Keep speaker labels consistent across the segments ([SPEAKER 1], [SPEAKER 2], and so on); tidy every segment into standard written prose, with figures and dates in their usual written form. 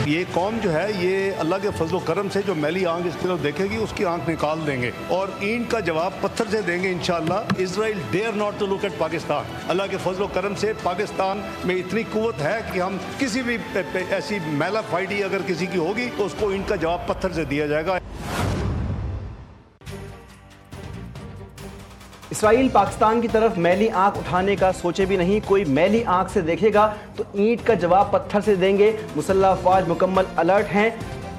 [SPEAKER 1] یہ قوم جو ہے یہ اللہ کے فضل و کرم سے جو میلی آنکھ اس طرف دیکھے گی اس کی آنکھ نکال دیں گے اور اینٹ کا جواب پتھر سے دیں گے انشاءاللہ. Israel dare not to look at Pakistan. اللہ کے فضل و کرم سے پاکستان میں اتنی قوت ہے کہ ہم کسی بھی ایسی میلا فائٹی اگر کسی کی ہوگی تو اس کو اینٹ کا جواب پتھر سے دیا جائے گا.
[SPEAKER 2] اسرائیل پاکستان کی طرف میلی آنکھ اٹھانے کا سوچے بھی نہیں. کوئی میلی آنکھ سے دیکھے گا تو اینٹ کا جواب پتھر سے دیں گے. مسلح افواج مکمل الرٹ ہیں.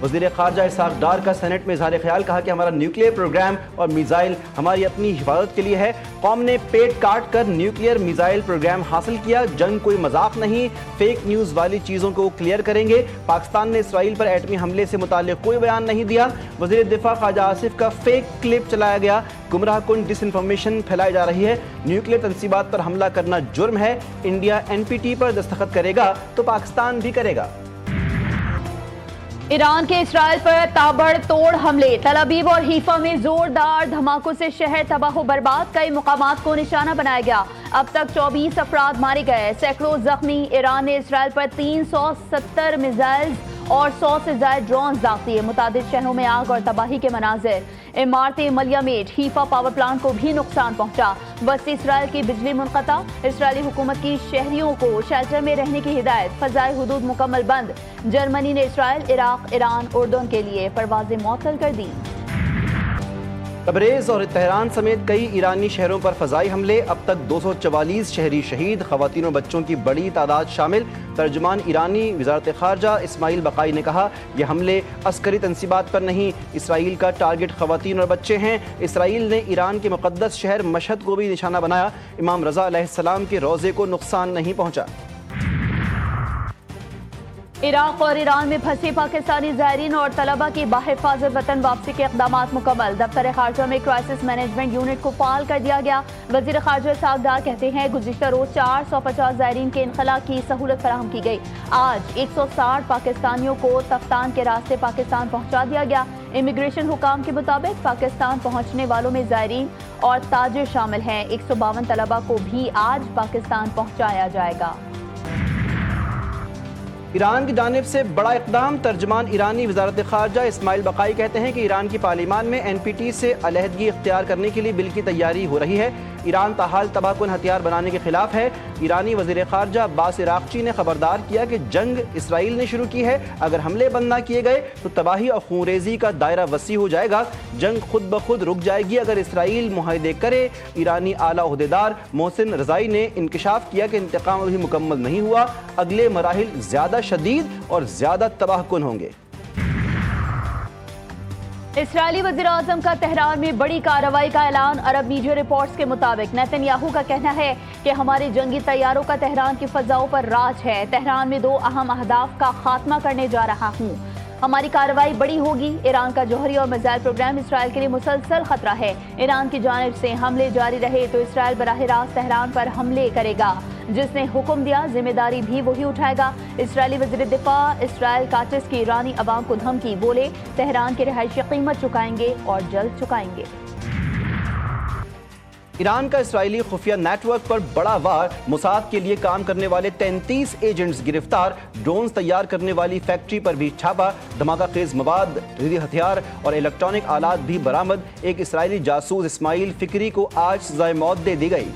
[SPEAKER 2] وزیر خارجہ اسحاق ڈار کا سینٹ میں اظہار خیال، کہا کہ ہمارا نیوکلیئر پروگرام اور میزائل ہماری اپنی حفاظت کے لیے ہے. قوم نے پیٹ کاٹ کر نیوکلیئر میزائل پروگرام حاصل کیا. جنگ کوئی مذاق نہیں. فیک نیوز والی چیزوں کو کلیئر کریں گے. پاکستان نے اسرائیل پر ایٹمی حملے سے متعلق کوئی بیان نہیں دیا. وزیر دفاع خواجہ آصف کا فیک کلپ چلایا گیا. گمراہ کن ڈس انفارمیشن پھیلائی جا رہی ہے. نیوکلیئر تنصیبات پر حملہ کرنا جرم ہے. انڈیا NPT پر دستخط کرے گا تو پاکستان بھی کرے گا.
[SPEAKER 3] ایران کے اسرائیل پر تابڑ توڑ حملے. تل ابیب اور حیفا میں زوردار دھماکوں سے شہر تباہ و برباد. کئی مقامات کو نشانہ بنایا گیا. اب تک 24 افراد مارے گئے، سینکڑوں زخمی. ایران نے اسرائیل پر 370 میزائلز اور 100 سے زائد ڈرون داغ دیے. متعدد شہروں میں آگ اور تباہی کے مناظر. عمارت ملیہ میٹ حیفا پاور پلانٹ کو بھی نقصان پہنچا. وسطی اسرائیل کی بجلی منقطع. اسرائیلی حکومت کی شہریوں کو شیلٹر میں رہنے کی ہدایت. فضائی حدود مکمل بند. جرمنی نے اسرائیل، عراق، ایران، اردن کے لیے پروازیں معطل کر دی.
[SPEAKER 2] تبریز اور تہران سمیت کئی ایرانی شہروں پر فضائی حملے. اب تک 244 شہری شہید، خواتین و بچوں کی بڑی تعداد شامل. ترجمان ایرانی وزارت خارجہ اسماعیل بقائی نے کہا یہ حملے عسکری تنصیبات پر نہیں، اسرائیل کا ٹارگٹ خواتین اور بچے ہیں. اسرائیل نے ایران کے مقدس شہر مشہد کو بھی نشانہ بنایا. امام رضا علیہ السلام کے روضے کو نقصان نہیں پہنچا.
[SPEAKER 3] عراق اور ایران میں پھنسے پاکستانی زائرین اور طلبہ کی بحفاظت وطن واپسی کے اقدامات مکمل. دفتر خارجہ میں کرائسس مینجمنٹ یونٹ کو فعال کر دیا گیا. وزیر خارجہ اسحاق ڈار کہتے ہیں گزشتہ روز 450 زائرین کے انخلاء کی سہولت فراہم کی گئی. آج 160 پاکستانیوں کو تفتان کے راستے پاکستان پہنچا دیا گیا. امیگریشن حکام کے مطابق پاکستان پہنچنے والوں میں زائرین اور تاجر شامل ہیں. 152 طلبہ کو بھی آج پاکستان پہنچایا جائے گا.
[SPEAKER 2] ایران کی جانب سے بڑا اقدام. ترجمان ایرانی وزارت خارجہ اسماعیل بقائی کہتے ہیں کہ ایران کی پارلیمان میں NPT سے علیحدگی اختیار کرنے کے لیے بل کی تیاری ہو رہی ہے. ایران تاحال تباہ کن ہتھیار بنانے کے خلاف ہے. ایرانی وزیر خارجہ عباس عراقچی نے خبردار کیا کہ جنگ اسرائیل نے شروع کی ہے. اگر حملے بند نہ کیے گئے تو تباہی اور خونریزی کا دائرہ وسیع ہو جائے گا. جنگ خود بخود رک جائے گی اگر اسرائیل معاہدے کرے. ایرانی اعلیٰ عہدیدار محسن رضائی نے انکشاف کیا کہ انتقام ابھی مکمل نہیں ہوا. اگلے مراحل زیادہ شدید اور زیادہ تباہ کن ہوں گے.
[SPEAKER 3] اسرائیلی وزیر اعظم کا تہران میں بڑی کارروائی کا اعلان. عرب میڈیا رپورٹس کے مطابق نیتن یاہو کا کہنا ہے کہ ہمارے جنگی طیاروں کا تہران کی فضاؤں پر راج ہے. تہران میں 2 اہم اہداف کا خاتمہ کرنے جا رہا ہوں. ہماری کارروائی بڑی ہوگی. ایران کا جوہری اور میزائل پروگرام اسرائیل کے لیے مسلسل خطرہ ہے. ایران کی جانب سے حملے جاری رہے تو اسرائیل براہ راست تہران پر حملے کرے گا. جس نے حکم دیا ذمہ داری بھی وہی اٹھائے گا. اسرائیلی وزیر دفاع اسرائیل کاٹس کی ایرانی عوام کو دھمکی. بولے تہران کی رہائشی قیمت چکائیں گے اور جلد چکائیں گے.
[SPEAKER 2] ایران کا اسرائیلی خفیہ نیٹ ورک پر بڑا وار. موساد کے لیے کام کرنے والے 33 ایجنٹس گرفتار. ڈرونز تیار کرنے والی فیکٹری پر بھی چھاپا. دھماکہ خیز مواد، ریزی ہتھیار اور الیکٹرانک آلات بھی برآمد. ایک اسرائیلی جاسوس اسماعیل فکری کو آج سزائے موت دے دی گئی.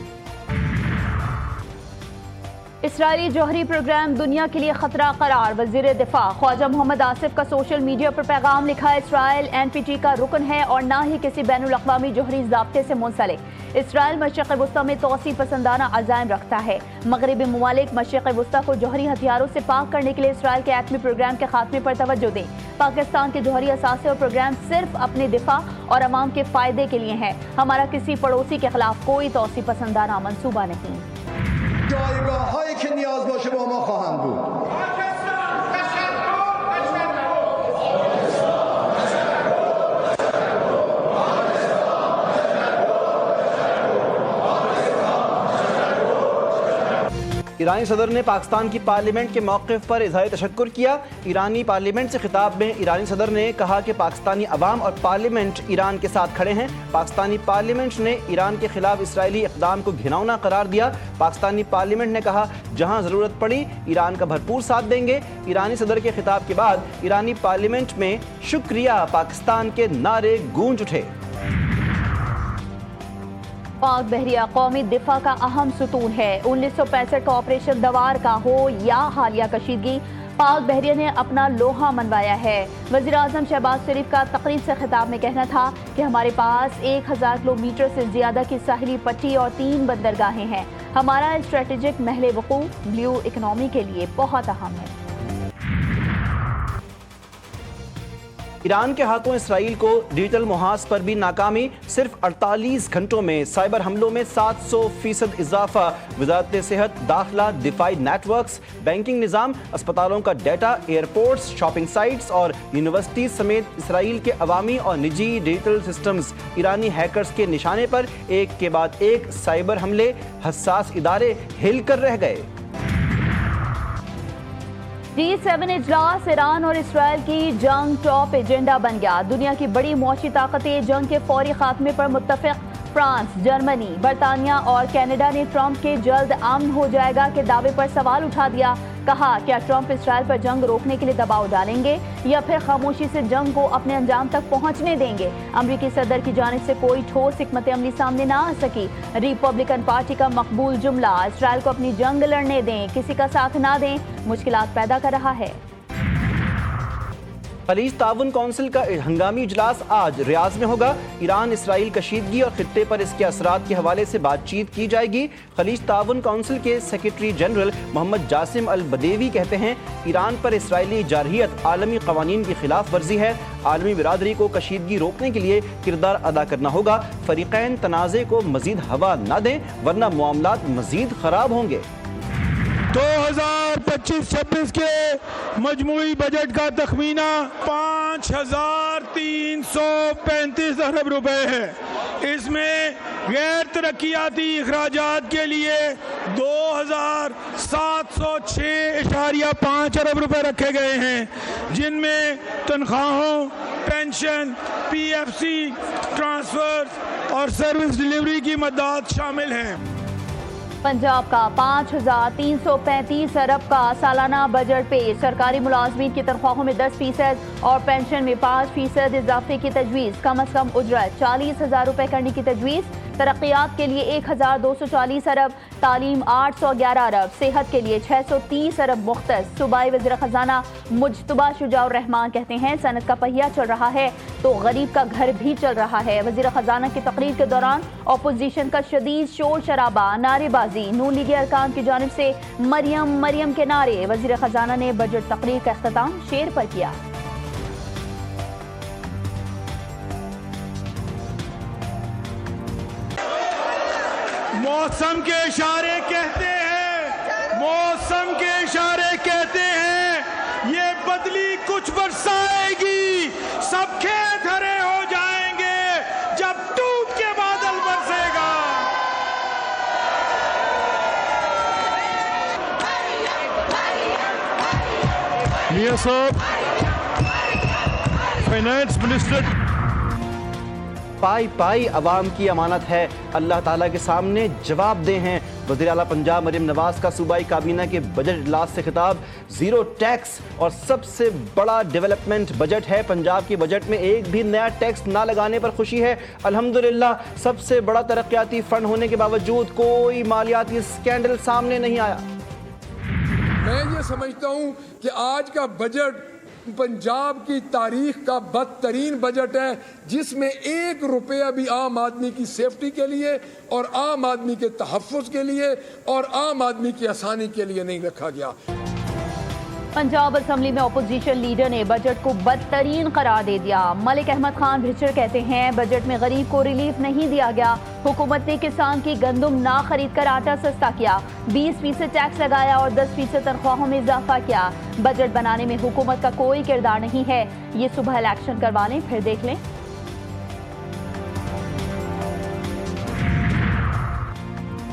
[SPEAKER 3] اسرائیلی جوہری پروگرام دنیا کے لیے خطرہ قرار. وزیر دفاع خواجہ محمد آصف کا سوشل میڈیا پر پیغام لکھا. اسرائیل NPT کا رکن ہے اور نہ ہی کسی بین الاقوامی جوہری ضابطے سے منسلک. اسرائیل مشرق وسطی میں توسیع پسندانہ عزائم رکھتا ہے. مغربی ممالک مشرق وسطی کو جوہری ہتھیاروں سے پاک کرنے کے لیے اسرائیل کے ایٹمی پروگرام کے خاتمے پر توجہ دیں. پاکستان کے جوہری اثاثے اور پروگرام صرف اپنے دفاع اور عوام کے فائدے کے لیے ہیں. ہمارا کسی پڑوسی کے خلاف کوئی توسیع پسندانہ منصوبہ نہیں.
[SPEAKER 4] جایگاه‌هایی که نیاز باشه با ما خواهند بود.
[SPEAKER 2] ایرانی صدر نے پاکستان کی پارلیمنٹ کے موقف پر اظہار تشکر کیا۔ ایرانی پارلیمنٹ سے خطاب میں ایرانی صدر نے کہا کہ پاکستانی عوام اور پارلیمنٹ ایران کے ساتھ کھڑے ہیں۔ پاکستانی پارلیمنٹ نے ایران کے خلاف اسرائیلی اقدام کو گھناؤنا قرار دیا۔ پاکستانی پارلیمنٹ نے کہا جہاں ضرورت پڑی ایران کا بھرپور ساتھ دیں گے۔ ایرانی صدر کے خطاب کے بعد ایرانی پارلیمنٹ میں شکریہ پاکستان کے نعرے گونج اٹھے۔
[SPEAKER 3] پاک بحریہ قومی دفاع کا اہم ستون ہے۔ 1965 کا آپریشن دوار کا ہو یا حالیہ کشیدگی، پاک بحریہ نے اپنا لوہا منوایا ہے۔ وزیر اعظم شہباز شریف کا تقریب سے خطاب میں کہنا تھا کہ ہمارے پاس 1000 کلومیٹر سے زیادہ کی ساحلی پٹی اور 3 بندرگاہیں ہیں۔ ہمارا اسٹریٹجک محل وقوع بلیو اکنامی کے لیے بہت اہم ہے۔
[SPEAKER 2] ایران کے ہاتھوں اسرائیل کو ڈیجیٹل محاذ پر بھی ناکامی، صرف 48 گھنٹوں میں سائبر حملوں میں 700% اضافہ۔ وزارت صحت، داخلہ، دفاعی نیٹ ورکس، بینکنگ نظام، اسپتالوں کا ڈیٹا، ایئرپورٹس، شاپنگ سائٹس اور یونیورسٹیز سمیت اسرائیل کے عوامی اور نجی ڈیجیٹل سسٹمز ایرانی ہیکرز کے نشانے پر ایک کے بعد ایک سائبر حملے، حساس ادارے ہل کر رہ گئے۔
[SPEAKER 3] G7 اجلاس ایران اور اسرائیل کی جنگ ٹاپ ایجنڈا بن گیا۔ دنیا کی بڑی معاشی طاقتیں جنگ کے فوری خاتمے پر متفق۔ فرانس، جرمنی، برطانیہ اور کینیڈا نے ٹرمپ کے جلد امن ہو جائے گا کے دعوے پر سوال اٹھا دیا۔ کہا کیا ٹرمپ اسرائیل پر جنگ روکنے کے لیے دباؤ ڈالیں گے یا پھر خاموشی سے جنگ کو اپنے انجام تک پہنچنے دیں گے؟ امریکی صدر کی جانب سے کوئی ٹھوس حکمت عملی سامنے نہ آ سکی۔ ریپبلکن پارٹی کا مقبول جملہ اسرائیل کو اپنی جنگ لڑنے دیں، کسی کا ساتھ نہ دیں، مشکلات پیدا کر رہا ہے۔
[SPEAKER 2] خلیج تعاون کونسل کا ہنگامی اجلاس آج ریاض میں ہوگا۔ ایران اسرائیل کشیدگی اور خطے پر اس کے اثرات کے حوالے سے بات چیت کی جائے گی۔ خلیج تعاون کونسل کے سیکرٹری جنرل محمد جاسم البدیوی کہتے ہیں ایران پر اسرائیلی جارحیت عالمی قوانین کی خلاف ورزی ہے۔ عالمی برادری کو کشیدگی روکنے کے لیے کردار ادا کرنا ہوگا۔ فریقین تنازع کو مزید ہوا نہ دیں ورنہ معاملات مزید خراب ہوں گے۔
[SPEAKER 5] 2025-26 کے مجموعی بجٹ کا تخمینہ 5335 ارب روپے ہے۔ اس میں غیر ترقیاتی اخراجات کے لیے 2706.5 ارب روپے رکھے گئے ہیں، جن میں تنخواہوں، pension, P F C, transfer اور سروس ڈیلیوری کی مدد شامل ہیں۔
[SPEAKER 3] پنجاب کا 5335 ارب کا سالانہ بجٹ پیش۔ سرکاری ملازمین کی تنخواہوں میں 10% اور پینشن میں 5% اضافے کی تجویز۔ کم از کم اجرت 40,000 روپے کرنے کی تجویز۔ ترقیات کے لیے 1240 ارب، تعلیم 811 ارب، صحت کے لیے 630 ارب مختص۔ صوبائی وزیر خزانہ مجتبی شجاع الرحمان کہتے ہیں صنعت کا پہیہ چل رہا ہے تو غریب کا گھر بھی چل رہا ہے۔ وزیر خزانہ کی تقریر کے دوران اپوزیشن کا شدید شور شرابہ، نعرے بازی، نون لیگی ارکان کی جانب سے مریم مریم کے نعرے۔ وزیر خزانہ نے بجٹ تقریر کا اختتام شعر پر کیا۔
[SPEAKER 5] موسم کے اشارے کہتے ہیں، موسم کے اشارے کہتے ہیں یہ بدلی کچھ برسائے گی، سب کھیت ہرے ہو جائیں گے جب ٹوٹ کے بادل برسے گا۔ میاں صاحب فائنانس منسٹر،
[SPEAKER 2] پائی پائی عوام کی امانت ہے، اللہ تعالیٰ کے سامنے جواب دہ ہیں۔ وزیر اعلیٰ پنجاب مریم نواز کا صوبائی کابینہ کے بجٹ اجلاس سے خطاب۔ زیرو ٹیکس اور سب سے بڑا ڈیولپمنٹ بجٹ ہے۔ پنجاب کے بجٹ میں ایک بھی نیا ٹیکس نہ لگانے پر خوشی ہے۔ الحمدللہ سب سے بڑا ترقیاتی فنڈ ہونے کے باوجود کوئی مالیاتی اسکینڈل سامنے نہیں آیا۔
[SPEAKER 6] میں یہ سمجھتا ہوں کہ آج کا بجٹ پنجاب کی تاریخ کا بدترین بجٹ ہے، جس میں 1 روپیہ بھی عام آدمی کی سیفٹی کے لیے اور عام آدمی کے تحفظ کے لیے اور عام آدمی کی آسانی کے لیے نہیں رکھا گیا۔
[SPEAKER 3] پنجاب اسمبلی میں اپوزیشن لیڈر نے بجٹ کو بدترین قرار دے دیا۔ ملک احمد خان بھچر کہتے ہیں بجٹ میں غریب کو ریلیف نہیں دیا گیا۔ حکومت نے کسان کی گندم نہ خرید کر آٹا سستا کیا، 20% ٹیکس لگایا اور 10% تنخواہوں میں اضافہ کیا۔ بجٹ بنانے میں حکومت کا کوئی کردار نہیں ہے، یہ صبح الیکشن کروا لیں پھر دیکھ لیں۔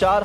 [SPEAKER 2] 4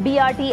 [SPEAKER 3] BRT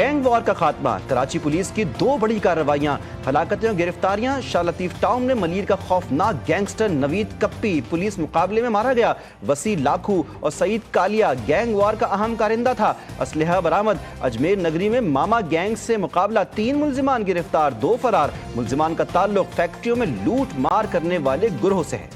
[SPEAKER 2] گینگ وار کا خاتمہ، کراچی پولیس کی 2 بڑی کارروائیاں، ہلاکتیں اور گرفتاریاں۔ شاہ لطیف ٹاؤن میں ملیر کا خوفناک گینگسٹر نوید کپی پولیس مقابلے میں مارا گیا۔ وسیع لاکھو اور سعید کالیا گینگ وار کا اہم کارندہ تھا۔ اسلحہ برآمد۔ اجمیر نگری میں ماما گینگ سے مقابلہ، 3 ملزمان گرفتار، 2 فرار۔ ملزمان کا تعلق فیکٹریوں میں لوٹ مار کرنے والے گروہ سے ہے۔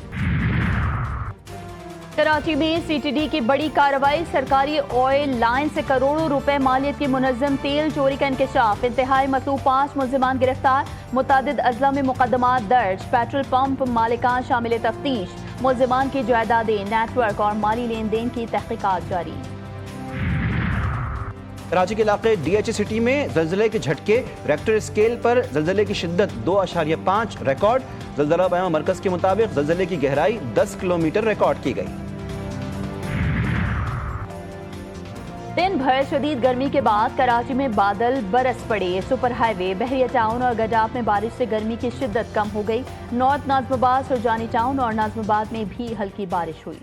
[SPEAKER 3] کراچی میں سی ٹی ڈی کی بڑی کارروائی، سرکاری آئل لائن سے کروڑوں روپے مالیت کی منظم تیل چوری کا انکشاف، انتہائی مطلوب 5 ملزمان گرفتار، متعدد اضلاع میں مقدمات درج، پیٹرول پمپ مالکان شامل تفتیش، ملزمان کی جائیدادیں، نیٹ ورک اور مالی لین دین کی تحقیقات جاری۔
[SPEAKER 2] کراچی کے علاقے ڈی ایچ سٹی میں زلزلے کے جھٹکے، ریکٹر اسکیل پر زلزلے کی شدت 2.5 ریکارڈ۔ زلزلہ بیان مرکز کے مطابق زلزلے کی گہرائی 10 کلومیٹر ریکارڈ کی گئی۔
[SPEAKER 3] دن بھر شدید گرمی کے بعد کراچی میں بادل برس پڑے، سپر ہائی وے، بحریہ ٹاؤن اور گڈاپ میں بارش سے گرمی کی شدت کم ہو گئی۔ نارتھ ناظم آباد، سرجانی ٹاؤن اور ناظم آباد میں بھی ہلکی بارش ہوئی۔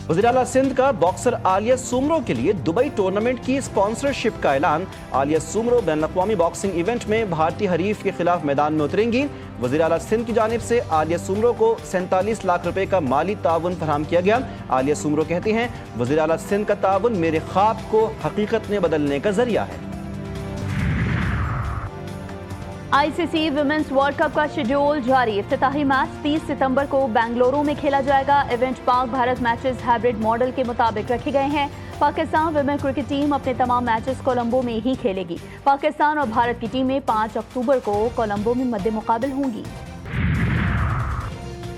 [SPEAKER 2] وزیراعلیٰ سندھ کا باکسر عالیہ سومرو کے لیے دبئی ٹورنامنٹ کی اسپانسرشپ کا اعلان۔ عالیہ سومرو بین الاقوامی باکسنگ ایونٹ میں بھارتی حریف کے خلاف میدان میں اتریں گی۔ وزیراعلیٰ سندھ کی جانب سے عالیہ سومرو کو 47 لاکھ روپے کا مالی تعاون فراہم کیا گیا۔ عالیہ سومرو کہتی ہیں، وزیراعلیٰ سندھ کا تعاون میرے خواب کو حقیقت میں بدلنے کا ذریعہ ہے۔
[SPEAKER 3] آئی سی سی ویمنز ورلڈ کپ کا شیڈول جاری، افتتاحی میچ 30 ستمبر کو بنگلورو میں کھیلا جائے گا۔ ایونٹ پاک بھارت میچز ہائبرڈ ماڈل کے مطابق رکھے گئے ہیں۔ پاکستان ویمن کرکٹ ٹیم اپنے تمام میچز کولمبو میں ہی کھیلے گی۔ پاکستان اور بھارت کی ٹیمیں 5 اکتوبر کو کولمبو میں مد مقابل ہوں گی۔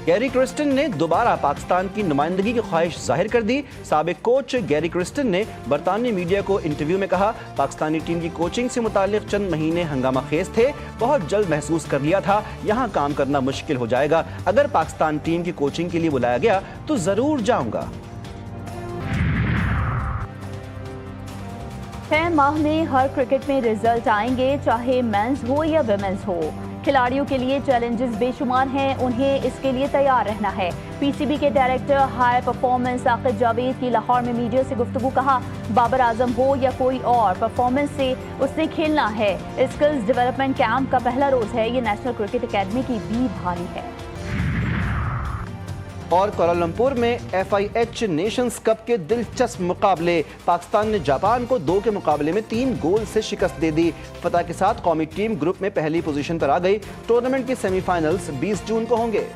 [SPEAKER 2] گیری کرسٹن نے دوبارہ پاکستان کی نمائندگی کی خواہش ظاہر کر دی۔ سابق کوچ گیری کرسٹن نے برطانوی میڈیا کو انٹرویو میں کہا، پاکستانی ٹیم کی کوچنگ سے متعلق چند مہینے ہنگامہ خیز تھے، بہت جلد محسوس کر لیا تھا یہاں کام کرنا مشکل ہو جائے گا، اگر پاکستان ٹیم کی کوچنگ کے لیے بلایا گیا تو ضرور جاؤں گا۔
[SPEAKER 3] 6 ماہ میں ہر کرکٹ میں رزلٹ آئیں گے، چاہے مینز ہو یا ویمنز ہو۔ کھلاڑیوں کے لیے چیلنجز بے شمار ہیں، انہیں اس کے لیے تیار رہنا ہے۔ پی سی بی کے director high performance Saqib Javed کی لاہور میں میڈیا سے گفتگو، کہا بابر اعظم ہو یا کوئی اور، پرفارمنس سے اس نے کھیلنا ہے۔ اسکلز ڈیولپمنٹ کیمپ کا پہلا روز ہے، یہ نیشنل کرکٹ اکیڈمی کی بھی بھاری ہے۔
[SPEAKER 2] اور کوالالمپور میں F I H nations cup کے دلچسپ مقابلے، پاکستان نے جاپان کو 2 کے مقابلے میں 3 گول سے شکست دے دی۔ فتح کے ساتھ قومی ٹیم گروپ میں پہلی پوزیشن پر آ گئی۔ ٹورنامنٹ کے سیمی فائنلز 20 جون کو ہوں گے۔